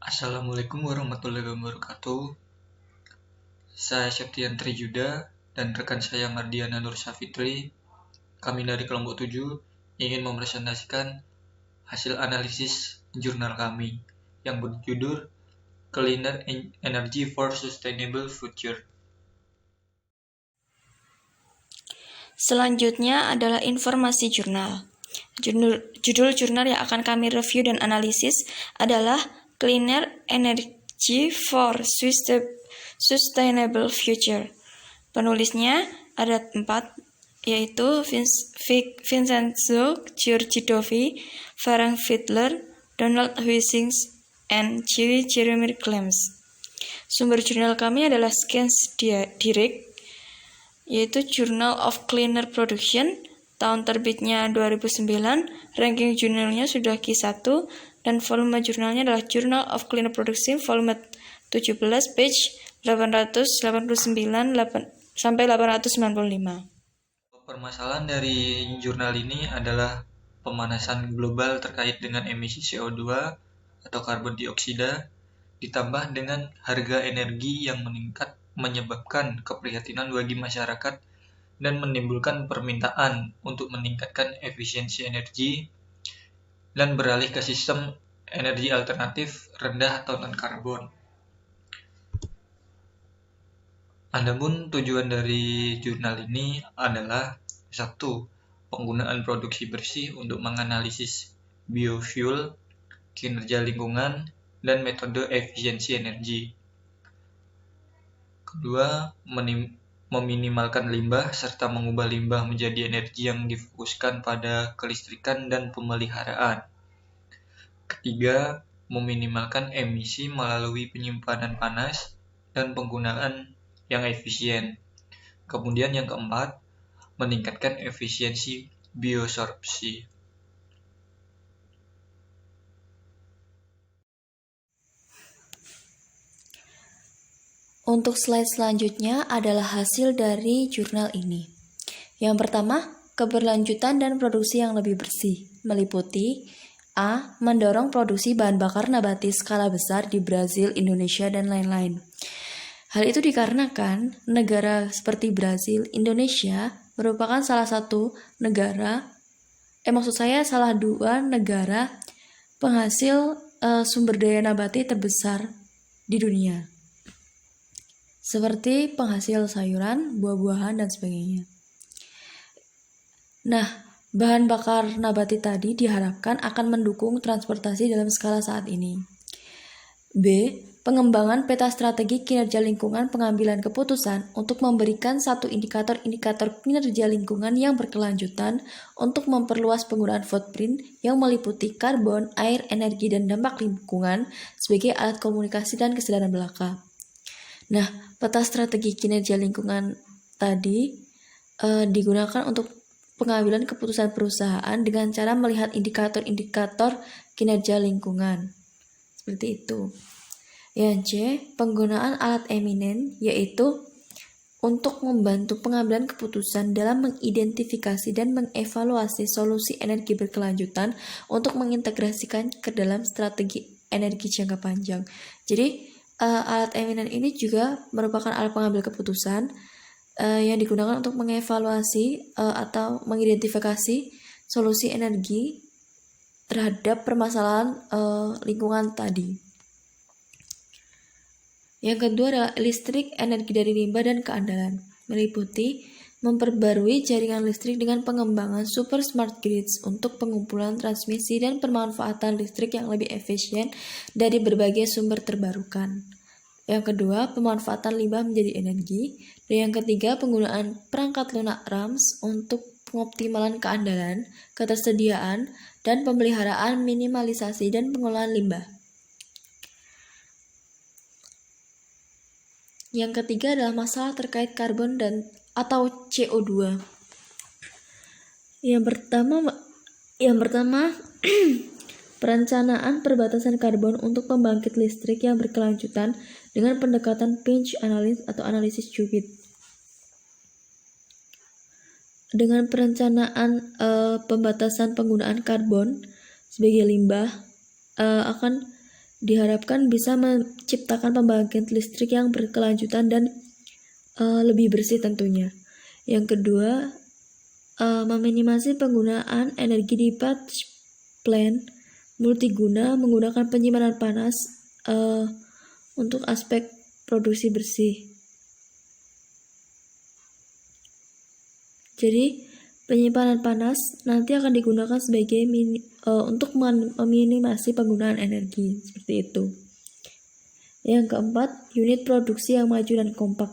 Assalamualaikum warahmatullahi wabarakatuh. Saya Septian Trijuda dan rekan saya Mardiana Nur Safitri. Kami dari kelompok 7 ingin mempresentasikan hasil analisis jurnal kami yang berjudul Cleaner Energy for Sustainable Future. Selanjutnya adalah informasi jurnal. Judul jurnal yang akan kami review dan analisis adalah Cleaner Energy for Sustainable Future. Penulisnya ada 4, yaitu Vincenzo Giorgidovi, Ferenc Fiedler, Donald Huizings, and Jeremy Clems. Sumber jurnal kami adalah Science Direct, yaitu Journal of Cleaner Production, tahun terbitnya 2009, ranking jurnalnya sudah Q1, dan volume jurnalnya adalah Journal of Cleaner Production, volume 17, page 889 sampai 895. Permasalahan dari jurnal ini adalah pemanasan global terkait dengan emisi CO2 atau karbon dioksida, ditambah dengan harga energi yang meningkat menyebabkan keprihatinan bagi masyarakat dan menimbulkan permintaan untuk meningkatkan efisiensi energi dan beralih ke sistem energi alternatif rendah atau non-karbon. Adapun tujuan dari jurnal ini adalah 1. Penggunaan produksi bersih untuk menganalisis biofuel, kinerja lingkungan, dan metode efisiensi energi. Kedua, meminimalkan limbah serta mengubah limbah menjadi energi yang difokuskan pada kelistrikan dan pemeliharaan. Ketiga, meminimalkan emisi melalui penyimpanan panas dan penggunaan yang efisien. Kemudian yang keempat, meningkatkan efisiensi biosorpsi. Untuk slide selanjutnya adalah hasil dari jurnal ini. Yang pertama, keberlanjutan dan produksi yang lebih bersih, meliputi A. Mendorong produksi bahan bakar nabati skala besar di Brazil, Indonesia, dan lain-lain. Hal itu dikarenakan negara seperti Brazil, Indonesia merupakan salah dua negara penghasil sumber daya nabati terbesar di dunia, seperti penghasil sayuran, buah-buahan, dan sebagainya. Nah, bahan bakar nabati tadi diharapkan akan mendukung transportasi dalam skala saat ini. B. Pengembangan peta strategi kinerja lingkungan pengambilan keputusan untuk memberikan satu indikator-indikator kinerja lingkungan yang berkelanjutan untuk memperluas penggunaan footprint yang meliputi karbon, air, energi, dan dampak lingkungan sebagai alat komunikasi dan kesadaran belaka. Nah, peta strategi kinerja lingkungan tadi digunakan untuk pengambilan keputusan perusahaan dengan cara melihat indikator-indikator kinerja lingkungan. Seperti itu. Yang C, penggunaan alat eminen, yaitu untuk membantu pengambilan keputusan dalam mengidentifikasi dan mengevaluasi solusi energi berkelanjutan untuk mengintegrasikan ke dalam strategi energi jangka panjang. Jadi, alat eminen ini juga merupakan alat pengambil keputusan yang digunakan untuk mengevaluasi atau mengidentifikasi solusi energi terhadap permasalahan lingkungan tadi. Yang kedua adalah listrik, energi dari limbah, dan keandalan, meliputi memperbarui jaringan listrik dengan pengembangan super smart grids untuk pengumpulan, transmisi, dan pemanfaatan listrik yang lebih efisien dari berbagai sumber terbarukan. Yang kedua, pemanfaatan limbah menjadi energi. Dan yang ketiga, penggunaan perangkat lunak RAMS untuk pengoptimalan keandalan, ketersediaan, dan pemeliharaan, minimalisasi, dan pengolahan limbah. Yang ketiga adalah masalah terkait karbon atau CO2. Yang pertama perencanaan perbatasan karbon untuk pembangkit listrik yang berkelanjutan dengan pendekatan pinch analysis atau analisis cubit. Dengan perencanaan pembatasan penggunaan karbon sebagai limbah akan diharapkan bisa menciptakan pembangkit listrik yang berkelanjutan dan lebih bersih tentunya. Yang kedua, meminimasi penggunaan energi di patch plant multiguna menggunakan penyimpanan panas untuk aspek produksi bersih. Jadi, penyimpanan panas nanti akan digunakan sebagai untuk meminimasi penggunaan energi, seperti itu. Yang keempat, unit produksi yang maju dan kompak.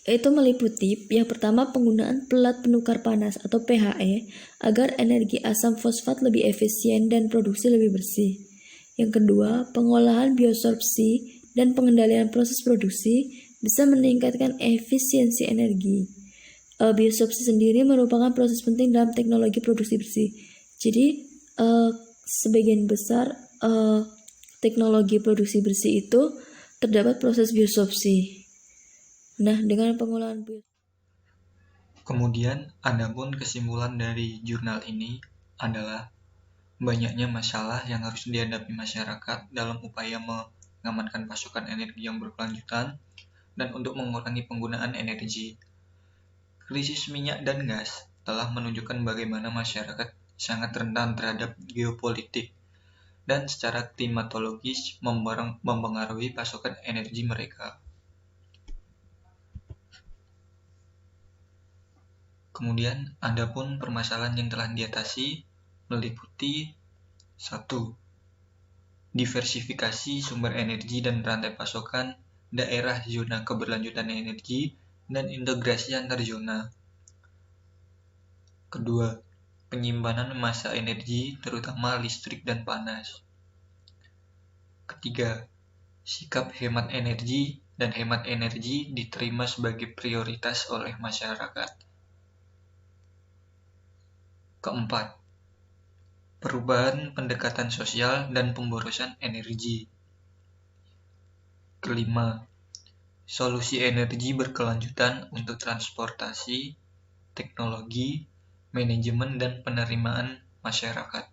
Itu meliputi yang pertama penggunaan pelat penukar panas atau PHE agar energi asam fosfat lebih efisien dan produksi lebih bersih. Yang kedua, pengolahan biosorpsi dan pengendalian proses produksi bisa meningkatkan efisiensi energi. Biosorpsi sendiri merupakan proses penting dalam teknologi produksi bersih. Jadi, sebagian besar teknologi produksi bersih itu terdapat proses biosorpsi. Nah, dengan pengolahan Kemudian, adapun kesimpulan dari jurnal ini adalah banyaknya masalah yang harus dihadapi masyarakat dalam upaya mengamankan pasokan energi yang berkelanjutan dan untuk mengurangi penggunaan energi. Krisis minyak dan gas telah menunjukkan bagaimana masyarakat sangat rentan terhadap geopolitik dan secara klimatologis mempengaruhi pasokan energi mereka. Kemudian, adapun permasalahan yang telah diatasi meliputi 1. Diversifikasi sumber energi dan rantai pasokan daerah zona keberlanjutan energi dan integrasi antar zona. Kedua, penyimpanan massa energi terutama listrik dan panas. Ketiga, sikap hemat energi dan hemat energi diterima sebagai prioritas oleh masyarakat. Keempat, perubahan pendekatan sosial dan pemborosan energi. Kelima, solusi energi berkelanjutan untuk transportasi, teknologi, manajemen, dan penerimaan masyarakat.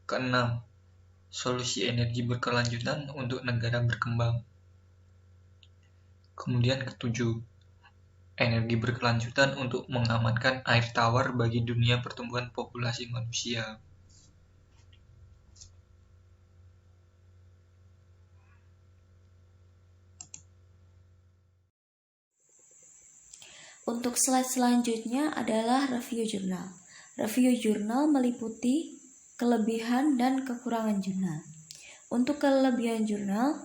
Keenam, solusi energi berkelanjutan untuk negara berkembang. Kemudian ketujuh, energi berkelanjutan untuk mengamankan air tawar bagi dunia pertumbuhan populasi manusia. Untuk slide selanjutnya adalah review jurnal. Review jurnal meliputi kelebihan dan kekurangan jurnal. Untuk kelebihan jurnal,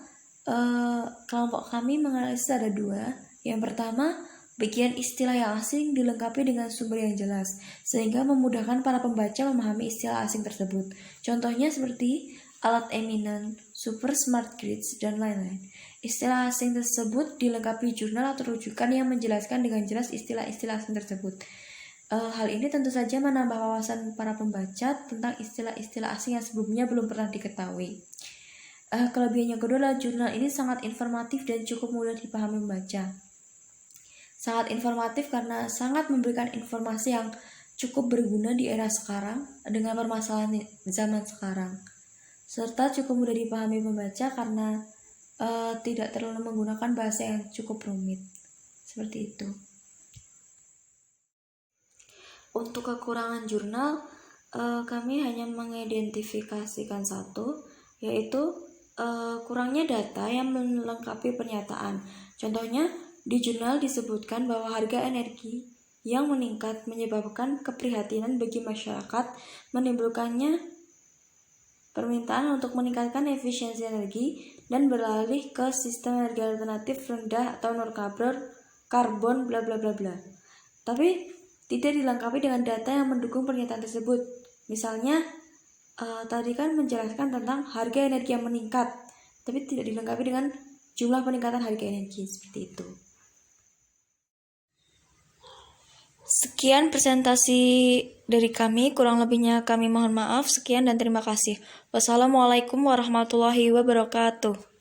kelompok kami menganalisis ada 2. Yang pertama, bagian istilah yang asing dilengkapi dengan sumber yang jelas, sehingga memudahkan para pembaca memahami istilah asing tersebut. Contohnya seperti alat eminent, super smart grids, dan lain-lain. Istilah asing tersebut dilengkapi jurnal atau rujukan yang menjelaskan dengan jelas istilah-istilah asing tersebut. Hal ini tentu saja menambah wawasan para pembaca tentang istilah-istilah asing yang sebelumnya belum pernah diketahui. Kelebihan yang kedua adalah jurnal ini sangat informatif dan cukup mudah dipahami membaca. Sangat informatif karena sangat memberikan informasi yang cukup berguna di era sekarang dengan permasalahan zaman sekarang. Serta cukup mudah dipahami membaca karena tidak terlalu menggunakan bahasa yang cukup rumit. Seperti itu. Untuk kekurangan jurnal, kami hanya mengidentifikasikan satu, yaitu kurangnya data yang melengkapi pernyataan. Contohnya, di jurnal disebutkan bahwa harga energi yang meningkat menyebabkan keprihatinan bagi masyarakat, menimbulkannya permintaan untuk meningkatkan efisiensi energi dan beralih ke sistem energi alternatif rendah atau karbon bla bla bla bla. Tapi tidak dilengkapi dengan data yang mendukung pernyataan tersebut. Misalnya tadi kan menjelaskan tentang harga energi yang meningkat, tapi tidak dilengkapi dengan jumlah peningkatan harga energi, seperti itu. Sekian presentasi dari kami, kurang lebihnya kami mohon maaf. Sekian dan terima kasih. Wassalamualaikum warahmatullahi wabarakatuh.